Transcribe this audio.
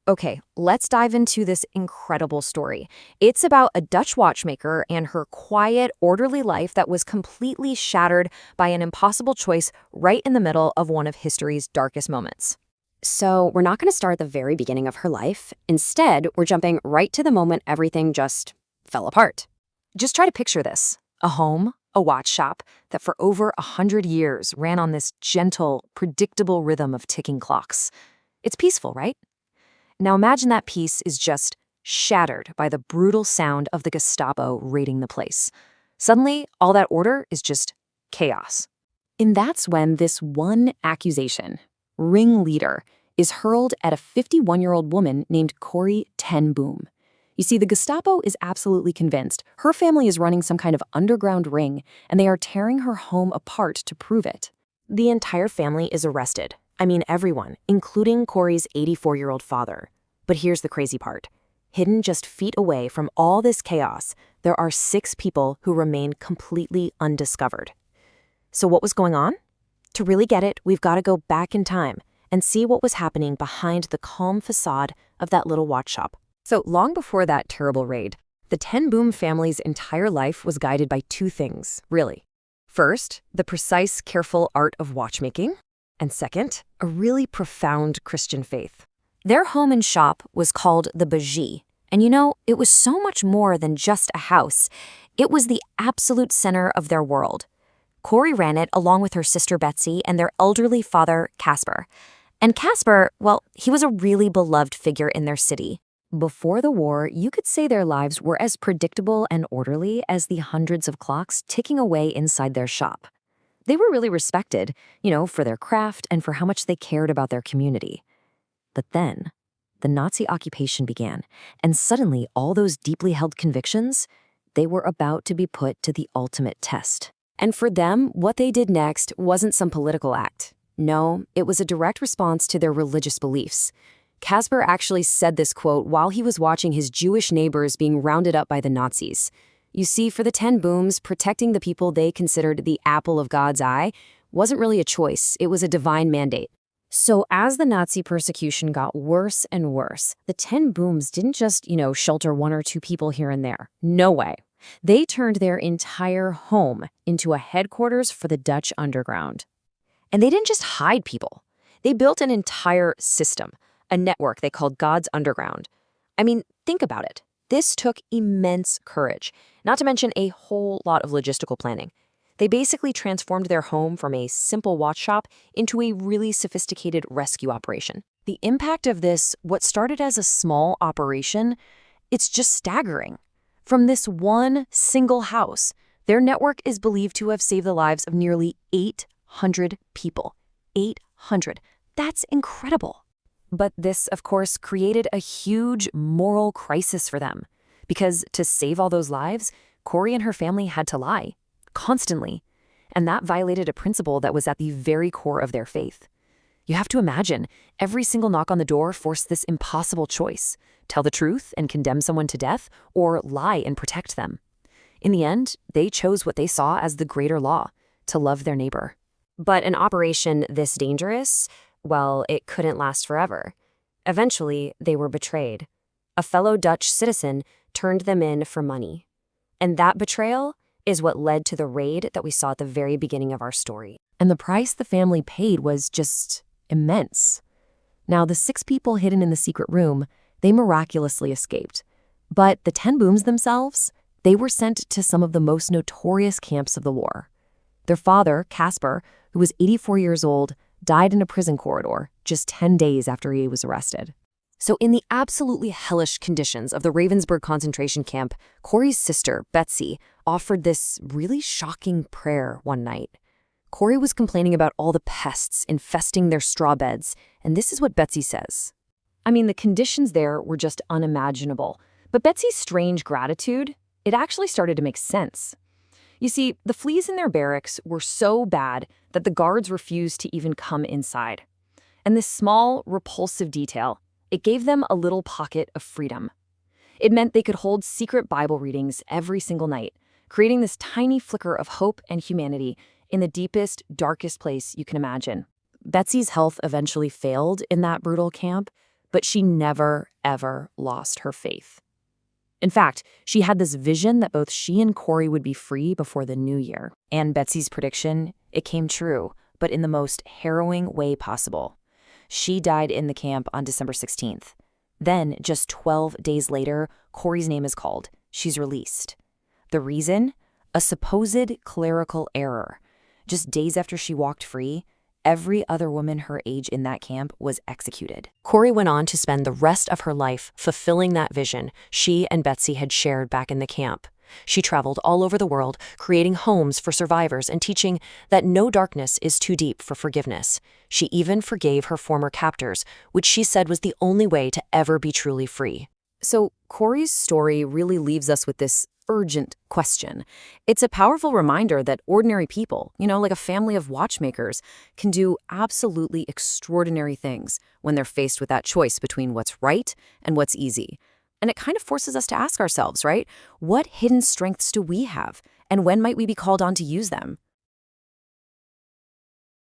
Okay, let's dive into this incredible story. It's about a Dutch watchmaker and her quiet, orderly life that was completely shattered by an impossible choice right in the middle of one of history's darkest moments. So, we're not going to start at the very beginning of her life. Instead, we're jumping right to the moment everything just fell apart. Just try to picture this. A home, a watch shop that for over 100 years ran on this gentle, predictable rhythm of ticking clocks. It's peaceful, right? Now imagine that peace is just shattered by the brutal sound of the Gestapo raiding the place. Suddenly, all that order is just chaos. And that's when this one accusation, ringleader, is hurled at a 51-year-old woman named Corrie ten Boom. You see, the Gestapo is absolutely convinced her family is running some kind of underground ring, and they are tearing her home apart to prove it. The entire family is arrested. I mean, everyone, including Corrie's 84-year-old father. But here's the crazy part. Hidden just feet away from all this chaos, there are 6 people who remain completely undiscovered. So what was going on? To really get it, we've got to go back in time and see what was happening behind the calm facade of that little watch shop. So long before that terrible raid, the Ten Boom family's entire life was guided by 2 things, really. First, the precise, careful art of watchmaking. And second, a really profound Christian faith. Their home and shop was called the Bougie. And it was so much more than just a house. It was the absolute center of their world. Corrie ran it along with her sister Betsy and their elderly father, Casper. And Casper, well, he was a really beloved figure in their city. Before the war, you could say their lives were as predictable and orderly as the hundreds of clocks ticking away inside their shop. They were really respected, for their craft and for how much they cared about their community. But then, the Nazi occupation began, and suddenly all those deeply held convictions, they were about to be put to the ultimate test. And for them, what they did next wasn't some political act. No, it was a direct response to their religious beliefs. Casper actually said this quote while he was watching his Jewish neighbors being rounded up by the Nazis. You see, for the Ten Booms, protecting the people they considered the apple of God's eye wasn't really a choice, it was a divine mandate. So as the Nazi persecution got worse and worse, the Ten Booms didn't just, shelter 1 or 2 people here and there. No way. They turned their entire home into a headquarters for the Dutch underground. And they didn't just hide people. They built an entire system, a network they called God's Underground. I mean, think about it. This took immense courage, not to mention a whole lot of logistical planning. They basically transformed their home from a simple watch shop into a really sophisticated rescue operation. The impact of this, what started as a small operation, it's just staggering. From this one single house, their network is believed to have saved the lives of nearly 800 people. 800. That's incredible. But this, of course, created a huge moral crisis for them. Because to save all those lives, Corrie and her family had to lie. Constantly. And that violated a principle that was at the very core of their faith. You have to imagine, every single knock on the door forced this impossible choice. Tell the truth and condemn someone to death, or lie and protect them. In the end, they chose what they saw as the greater law, to love their neighbor. But an operation this dangerous, well, it couldn't last forever. Eventually, they were betrayed. A fellow Dutch citizen turned them in for money. And that betrayal is what led to the raid that we saw at the very beginning of our story. And the price the family paid was just immense. Now, the 6 people hidden in the secret room, they miraculously escaped. But the Ten Booms themselves, they were sent to some of the most notorious camps of the war. Their father, Casper, who was 84 years old, died in a prison corridor just 10 days after he was arrested. So in the absolutely hellish conditions of the Ravensbrück concentration camp, Corrie's sister, Betsy, offered this really shocking prayer one night. Corrie was complaining about all the pests infesting their straw beds, and this is what Betsy says. I mean, the conditions there were just unimaginable. But Betsy's strange gratitude, it actually started to make sense. You see, the fleas in their barracks were so bad that the guards refused to even come inside. And this small, repulsive detail, it gave them a little pocket of freedom. It meant they could hold secret Bible readings every single night, creating this tiny flicker of hope and humanity in the deepest, darkest place you can imagine. Betsy's health eventually failed in that brutal camp, But she never, ever lost her faith. In fact, she had this vision that both she and Corrie would be free before the new year. And Betsy's prediction, it came true, but in the most harrowing way possible. She died in the camp on December 16th. Then, just 12 days later, Corrie's name is called. She's released. The reason? A supposed clerical error. Just days after she walked free, every other woman her age in that camp was executed. Corrie went on to spend the rest of her life fulfilling that vision she and Betsy had shared back in the camp. She traveled all over the world, creating homes for survivors and teaching that no darkness is too deep for forgiveness. She even forgave her former captors, which she said was the only way to ever be truly free. So Corrie's story really leaves us with this urgent question. It's a powerful reminder that ordinary people, like a family of watchmakers, can do absolutely extraordinary things when they're faced with that choice between what's right and what's easy. And it kind of forces us to ask ourselves, right? What hidden strengths do we have? And when might we be called on to use them?